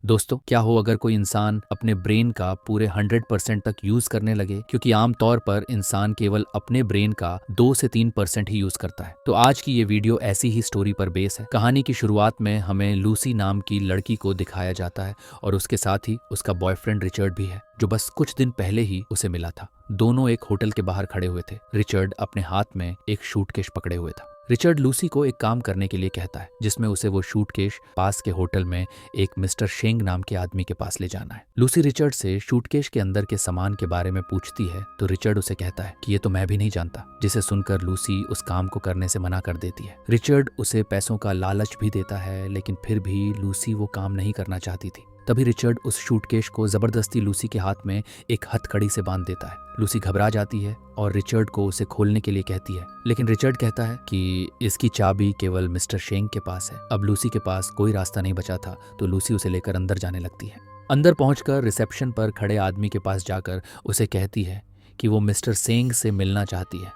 दोस्तों, क्या हो अगर कोई इंसान अपने ब्रेन का पूरे 100% तक यूज करने लगे, क्योंकि आमतौर पर इंसान केवल अपने ब्रेन का 2 से 3% ही यूज करता है। तो आज की ये वीडियो ऐसी ही स्टोरी पर बेस है। कहानी की शुरुआत में हमें लूसी नाम की लड़की को दिखाया जाता है और उसके साथ ही उसका बॉयफ्रेंड रिचर्ड भी है, जो बस कुछ दिन पहले ही उसे मिला था। दोनों एक होटल के बाहर खड़े हुए थे। रिचर्ड अपने हाथ में एक सूटकेस पकड़े हुए था। रिचर्ड लूसी को एक काम करने के लिए कहता है, जिसमें उसे वो सूटकेस पास के होटल में एक मिस्टर शेंग नाम के आदमी के पास ले जाना है। लूसी रिचर्ड से सूटकेस के अंदर के सामान के बारे में पूछती है तो रिचर्ड उसे कहता है कि ये तो मैं भी नहीं जानता, जिसे सुनकर लूसी उस काम को करने से मना कर देती है। रिचर्ड उसे पैसों का लालच भी देता है, लेकिन फिर भी लूसी वो काम नहीं करना चाहती थी। तभी रिचर्ड उस सूटकेस को जबरदस्ती लूसी के हाथ में एक हथकड़ी से बांध देता है। लूसी घबरा जाती है और रिचर्ड को उसे खोलने के लिए कहती है, लेकिन रिचर्ड कहता है कि इसकी चाबी केवल मिस्टर शेंग के पास है। अब लूसी के पास कोई रास्ता नहीं बचा था, तो लूसी उसे लेकर अंदर जाने लगती है। अंदर पहुंचकर रिसेप्शन पर खड़े आदमी के पास जाकर उसे कहती है कि वो मिस्टर सेंग से मिलना चाहती है।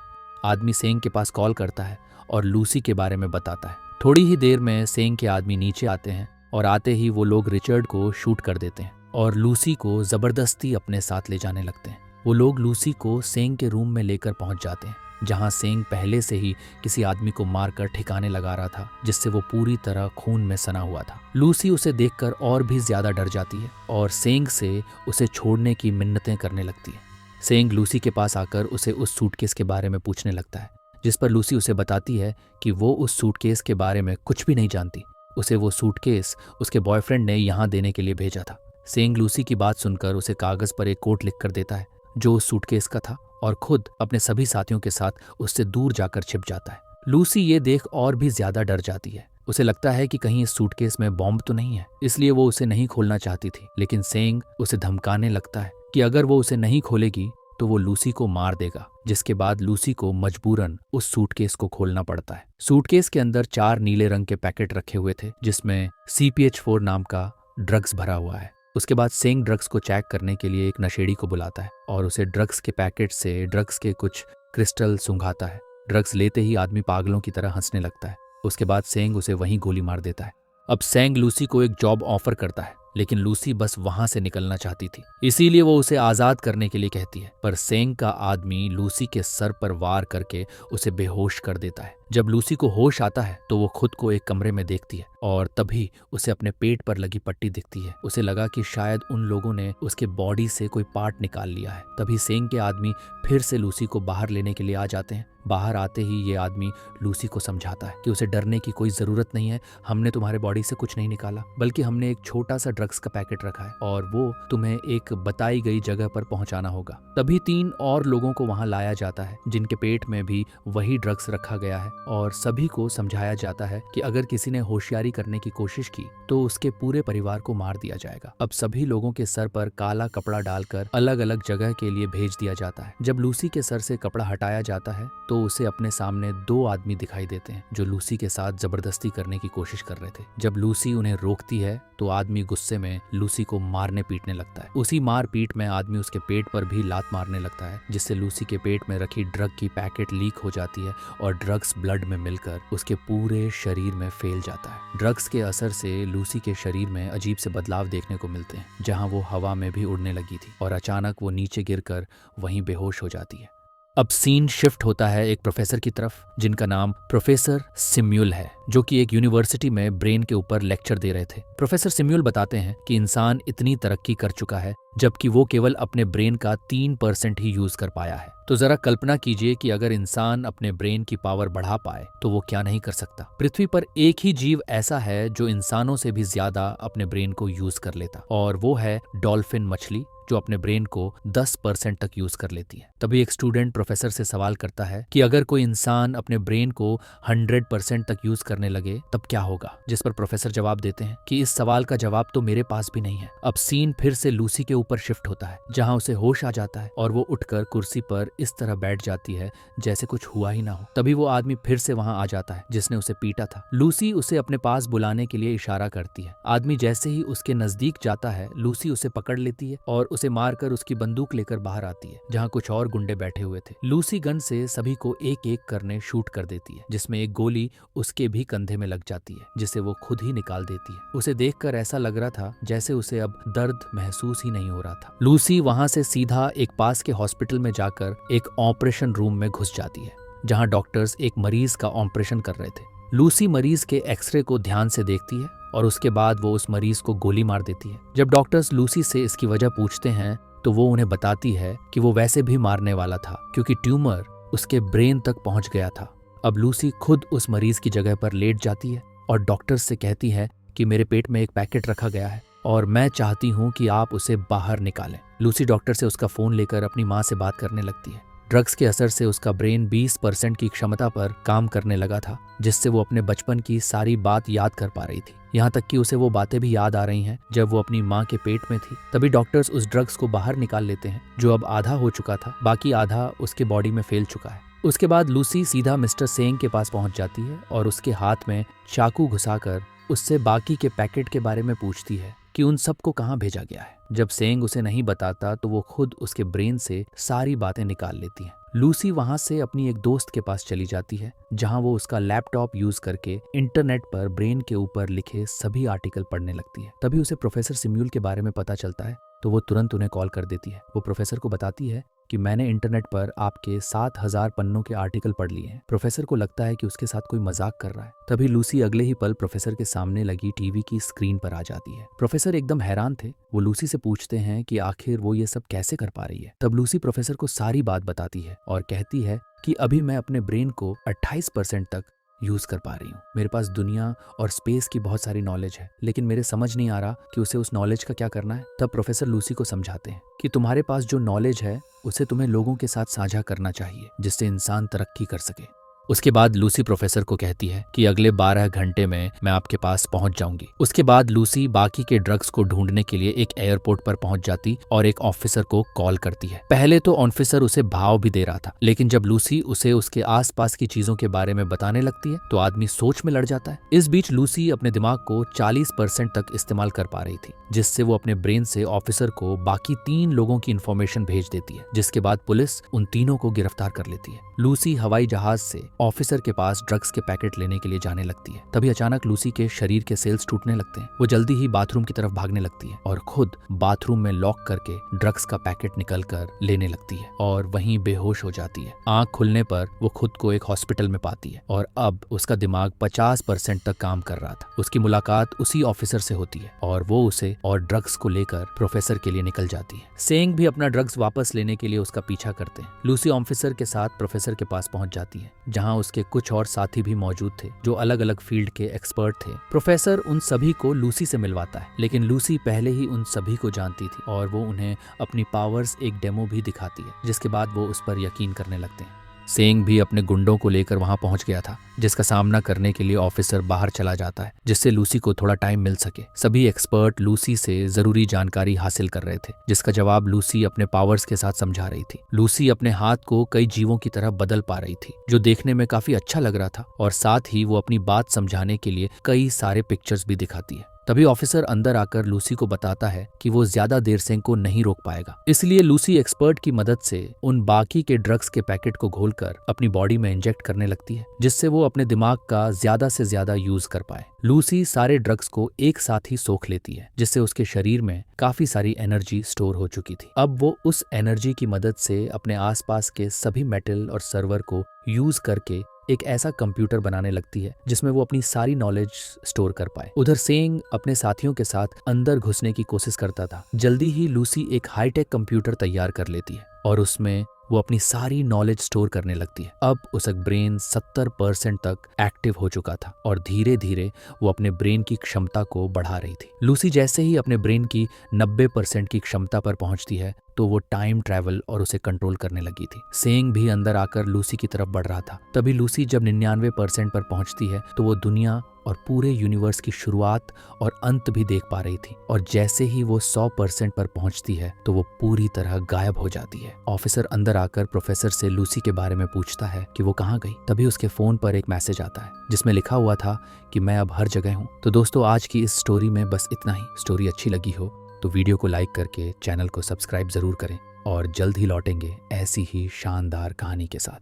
आदमी सेंग के पास कॉल करता है और लूसी के बारे में बताता है। थोड़ी ही देर में सेंग के आदमी नीचे आते हैं और आते ही वो लोग रिचर्ड को शूट कर देते हैं और लूसी को जबरदस्ती अपने साथ ले जाने लगते हैं। वो लोग लूसी को सेंग के रूम में लेकर पहुंच जाते हैं, जहां सेंग पहले से ही किसी आदमी को मारकर ठिकाने लगा रहा था, जिससे वो पूरी तरह खून में सना हुआ था। लूसी उसे देखकर और भी ज्यादा डर जाती है और सेंग से उसे छोड़ने की मिन्नतें करने लगती है। सेंग लूसी के पास आकर उसे उस सूटकेस के बारे में पूछने लगता है, जिस पर लूसी उसे बताती है कि वो उस सूटकेस के बारे में कुछ भी नहीं जानती। उसे वो सूटकेस उसके बॉयफ्रेंड ने यहाँ देने के लिए भेजा था। सेंग लूसी की बात सुनकर उसे कागज पर एक कोट लिख कर देता है, जो उस सूटकेस का था, और खुद अपने सभी साथियों के साथ उससे दूर जाकर छिप जाता है। लूसी ये देख और भी ज्यादा डर जाती है। उसे लगता है कि कहीं इस सूटकेस में बॉम्ब तो नहीं है, इसलिए वो उसे नहीं खोलना चाहती थी। लेकिन सेंग उसे धमकाने लगता है कि अगर वो उसे नहीं खोलेगी तो वो लूसी को मार देगा, जिसके बाद लूसी को मजबूरन उस सूटकेस को खोलना पड़ता है। सूटकेस के अंदर 4 नीले रंग के पैकेट रखे हुए थे, जिसमें CPH4 नाम का ड्रग्स भरा हुआ है। उसके बाद सेंग ड्रग्स को चेक करने के लिए एक नशेड़ी को बुलाता है और उसे ड्रग्स के पैकेट से ड्रग्स के कुछ क्रिस्टल सुंघाता है। ड्रग्स लेते ही आदमी पागलों की तरह हंसने लगता है। उसके बाद सेंग उसे वहीं गोली मार देता है। अब सेंग लूसी को एक जॉब ऑफर करता है, लेकिन लूसी बस वहां से निकलना चाहती थी, इसीलिए वो उसे आजाद करने के लिए कहती है। पर सेंग का आदमी लूसी के सर पर वार करके उसे बेहोश कर देता है। जब लूसी को होश आता है तो वो खुद को एक कमरे में देखती है और तभी उसे अपने पेट पर लगी पट्टी दिखती है। उसे लगा कि शायद उन लोगों ने उसके बॉडी से कोई पार्ट निकाल लिया है। तभी सेंग के आदमी फिर से लूसी को बाहर लेने के लिए आ जाते हैं। बाहर आते ही ये आदमी लूसी को समझाता है कि उसे डरने की कोई जरूरत नहीं है। हमने तुम्हारे बॉडी से कुछ नहीं निकाला, बल्कि हमने एक छोटा सा ड्रग्स का पैकेट रखा है और वो तुम्हें एक बताई गई जगह पर पहुंचाना होगा। तभी 3 और लोगों को वहां लाया जाता है, जिनके पेट में भी वही ड्रग्स रखा गया है, और सभी को समझाया जाता है कि अगर किसी ने होशियारी करने की कोशिश की तो उसके पूरे परिवार को मार दिया जाएगा। अब सभी लोगों के सर पर काला कपड़ा डालकर अलग अलग जगह के लिए भेज दिया जाता है। जब लूसी के सर से कपड़ा हटाया जाता है तो उसे अपने सामने 2 आदमी दिखाई देते हैं, जो लूसी के साथ जबरदस्ती करने की कोशिश कर रहे थे। जब लूसी उन्हें रोकती है तो आदमी गुस्से में लूसी को मारने पीटने लगता है। उसी मार पीट में आदमी उसके पेट पर भी लात मारने लगता है, जिससे लूसी के पेट में रखी ड्रग की पैकेट लीक हो जाती है और ड्रग्स ब्लड में मिलकर उसके पूरे शरीर में फैल जाता है। ड्रग्स के असर से लूसी के शरीर में अजीब से बदलाव देखने को मिलते हैं, जहां वो हवा में भी उड़ने लगी थी और अचानक वो नीचे गिरकर वहीं बेहोश हो जाती है। अब सीन शिफ्ट होता है एक प्रोफेसर की तरफ, जिनका नाम प्रोफेसर सिम्यूल है, जो कि एक यूनिवर्सिटी में ब्रेन के ऊपर लेक्चर दे रहे थे। प्रोफेसर सिम्यूल बताते हैं कि इंसान इतनी तरक्की कर चुका है, जबकि वो केवल अपने ब्रेन का 3% ही यूज कर पाया है। तो जरा कल्पना कीजिए कि अगर इंसान अपने ब्रेन की पावर बढ़ा पाए तो वो क्या नहीं कर सकता। पृथ्वी पर एक ही जीव ऐसा है जो इंसानों से भी ज्यादा अपने ब्रेन को यूज कर लेता, और वो है डॉल्फिन मछली, जो अपने ब्रेन को 10% तक यूज कर लेती है। तभी एक स्टूडेंट प्रोफेसर से सवाल करता है कि अगर कोई इंसान अपने ब्रेन को 100% तक यूज करने लगे तब क्या होगा, जिस पर प्रोफेसर जवाब देते हैं कि इस सवाल का जवाब तो मेरे पास भी नहीं है। अब सीन फिर से लूसी के ऊपर शिफ्ट होता है, जहां उसे होश आ जाता है और वो उठकर कुर्सी पर इस तरह बैठ जाती है जैसे कुछ हुआ ही ना हो। तभी वो आदमी फिर से वहां आ जाता है जिसने उसे पीटा था। लूसी उसे अपने पास बुलाने के लिए इशारा करती है। आदमी जैसे ही उसके नजदीक जाता है, लूसी उसे पकड़ लेती है और उसे मारकर उसकी बंदूक लेकर बाहर आती है जहाँ कुछ और गुंडे बैठे हुए थे। लूसी गन से सभी को एक एक करने शूट कर देती है, जिसमें एक गोली उसके भी कंधे में लग जाती है, जिसे वो खुद ही निकाल देती है। उसे देखकर ऐसा लग रहा था जैसे उसे अब दर्द महसूस ही नहीं हो रहा था। लूसी वहां से सीधा एक पास के हॉस्पिटल में जाकर एक ऑपरेशन रूम में घुस जाती है, जहां डॉक्टर्स एक मरीज का ऑपरेशन कर रहे थे। लूसी मरीज के एक्सरे को ध्यान से देखती है और उसके बाद वो उस मरीज को गोली मार देती है। जब डॉक्टर्स लूसी से इसकी वजह पूछते हैं तो वो उन्हें बताती है कि वो वैसे भी मारने वाला था, क्योंकि ट्यूमर उसके ब्रेन तक पहुंच गया था। अब लूसी खुद उस मरीज की जगह पर लेट जाती है और डॉक्टर्स से कहती है कि मेरे पेट में एक पैकेट रखा गया है और मैं चाहती हूँ कि आप उसे बाहर निकालें। लूसी डॉक्टर से उसका फोन लेकर अपनी माँ से बात करने लगती है। ड्रग्स के असर से उसका ब्रेन 20% की क्षमता पर काम करने लगा था, जिससे वो अपने बचपन की सारी बात याद कर पा रही थी। यहाँ तक कि उसे वो बातें भी याद आ रही हैं जब वो अपनी माँ के पेट में थी। तभी डॉक्टर्स उस ड्रग्स को बाहर निकाल लेते हैं, जो अब आधा हो चुका था, बाकी आधा उसके बॉडी में फैल चुका है। उसके बाद लूसी सीधा मिस्टर सेंग के पास पहुंच जाती है और उसके हाथ में चाकू घुसाकर उससे बाकी के पैकेट के बारे में पूछती है कि उन सबको कहाँ भेजा गया है। जब सेंग उसे नहीं बताता तो वो खुद उसके ब्रेन से सारी बातें निकाल लेती है। लूसी वहां से अपनी एक दोस्त के पास चली जाती है, जहां वो उसका लैपटॉप यूज करके इंटरनेट पर ब्रेन के ऊपर लिखे सभी आर्टिकल पढ़ने लगती है। तभी उसे प्रोफेसर सिम्यूल के बारे में पता चलता है, तो वो तुरंत उन्हें कॉल कर देती है। वो प्रोफेसर को बताती है कि मैंने इंटरनेट पर आपके 7000 पन्नों के आर्टिकल पढ़ लिए हैं। प्रोफेसर को लगता है कि उसके साथ कोई मजाक कर रहा है। तभी लूसी अगले ही पल प्रोफेसर के सामने लगी टीवी की स्क्रीन पर आ जाती है। प्रोफेसर एकदम हैरान थे। वो लूसी से पूछते हैं कि आखिर वो ये सब कैसे कर पा रही है। तब लूसी प्रोफेसर को सारी बात बताती है और कहती है कि अभी मैं अपने ब्रेन को 28% तक यूज कर पा रही हूँ। मेरे पास दुनिया और स्पेस की बहुत सारी नॉलेज है, लेकिन मेरे समझ नहीं आ रहा कि उसे उस नॉलेज का क्या करना है। तब प्रोफेसर लूसी को समझाते हैं कि तुम्हारे पास जो नॉलेज है उसे तुम्हें लोगों के साथ साझा करना चाहिए, जिससे इंसान तरक्की कर सके। उसके बाद लूसी प्रोफेसर को कहती है कि अगले 12 घंटे में मैं आपके पास पहुंच जाऊंगी। उसके बाद लूसी बाकी के ड्रग्स को ढूंढने के लिए एक एयरपोर्ट पर पहुंच जाती और एक ऑफिसर को कॉल करती है। पहले तो ऑफिसर उसे भाव भी दे रहा था, लेकिन जब लूसी उसे उसके आसपास की चीजों के बारे में बताने लगती है तो आदमी सोच में लड़ जाता है। इस बीच लूसी अपने दिमाग को 40% तक इस्तेमाल कर पा रही थी, जिससे वो अपने ब्रेन से ऑफिसर को बाकी 3 लोगों की इंफॉर्मेशन भेज देती है, जिसके बाद पुलिस उन तीनों को गिरफ्तार कर लेती है। लूसी हवाई जहाज से ऑफिसर के पास ड्रग्स के पैकेट लेने के लिए जाने लगती है। तभी अचानक लूसी के शरीर के सेल्स टूटने लगते हैं। वो जल्दी ही बाथरूम की तरफ भागने लगती है और खुद बाथरूम में लॉक करके ड्रग्स का पैकेट निकलकर लेने लगती है और वहीं बेहोश हो जाती है। आंख खुलने पर वो खुद को एक हॉस्पिटल में पाती है और अब उसका दिमाग 50% तक काम कर रहा था। उसकी मुलाकात उसी ऑफिसर से होती है और वो उसे और ड्रग्स को लेकर प्रोफेसर के लिए निकल जाती है। सेंग भी अपना ड्रग्स वापस लेने के लिए उसका पीछा करते हैं। लूसी ऑफिसर के साथ प्रोफेसर के पास पहुंच जाती है, जहां उसके कुछ और साथी भी मौजूद थे जो अलग अलग फील्ड के एक्सपर्ट थे। प्रोफेसर उन सभी को लूसी से मिलवाता है, लेकिन लूसी पहले ही उन सभी को जानती थी और वो उन्हें अपनी पावर्स एक डेमो भी दिखाती है, जिसके बाद वो उस पर यकीन करने लगते हैं। सेंग भी अपने गुंडों को लेकर वहां पहुंच गया था, जिसका सामना करने के लिए ऑफिसर बाहर चला जाता है, जिससे लूसी को थोड़ा टाइम मिल सके। सभी एक्सपर्ट लूसी से जरूरी जानकारी हासिल कर रहे थे, जिसका जवाब लूसी अपने पावर्स के साथ समझा रही थी। लूसी अपने हाथ को कई जीवों की तरह बदल पा रही थी, जो देखने में काफी अच्छा लग रहा था, और साथ ही वो अपनी बात समझाने के लिए कई सारे पिक्चर्स भी दिखाती है। तभी ऑफिसर अंदर आकर लूसी को बताता है कि वो ज्यादा देर सेंग को नहीं रोक पाएगा, इसलिए लूसी एक्सपर्ट की मदद से उन बाकी के ड्रग्स के पैकेट को घोलकर अपनी बॉडी में इंजेक्ट करने लगती है, जिससे वो अपने दिमाग का ज्यादा से ज्यादा यूज कर पाए। लूसी सारे ड्रग्स को एक साथ ही सोख लेती है, जिससे उसके शरीर में काफी सारी एनर्जी स्टोर हो चुकी थी। अब वो उस एनर्जी की मदद से अपने आसपास के सभी मेटल और सर्वर को यूज करके एक ऐसा कंप्यूटर बनाने लगती है जिसमें वो अपनी सारी नॉलेज स्टोर कर पाए। उधर सेंग अपने साथियों के साथ अंदर घुसने की कोशिश करता था। जल्दी ही लूसी एक हाईटेक कंप्यूटर तैयार कर लेती है और उसमें वो अपनी सारी नॉलेज स्टोर करने लगती है। अब उसका ब्रेन 70% तक एक्टिव हो चुका था और धीरे धीरे वो अपने ब्रेन की क्षमता को बढ़ा रही थी। लूसी जैसे ही अपने ब्रेन की 90% की क्षमता पर पहुंचती है तो वो टाइम ट्रैवल और उसे कंट्रोल करने लगी थी। सेंग भी अंदर आकर लूसी की तरफ बढ़ रहा था। तभी लूसी जब 99% पर पहुंचती है तो वो दुनिया और पूरे यूनिवर्स की शुरुआत और अंत भी देख पा रही थी, और जैसे ही वो 100% पर पहुंचती है तो वो पूरी तरह गायब हो जाती है। ऑफिसर अंदर आकर प्रोफेसर से लूसी के बारे में पूछता है कि वो कहाँ गई। तभी उसके फोन पर एक मैसेज आता है जिसमें लिखा हुआ था कि मैं अब हर जगह हूँ। तो दोस्तों, आज की इस स्टोरी में बस इतना ही। स्टोरी अच्छी लगी हो तो वीडियो को लाइक करके चैनल को सब्सक्राइब ज़रूर करें और जल्द ही लौटेंगे ऐसी ही शानदार कहानी के साथ।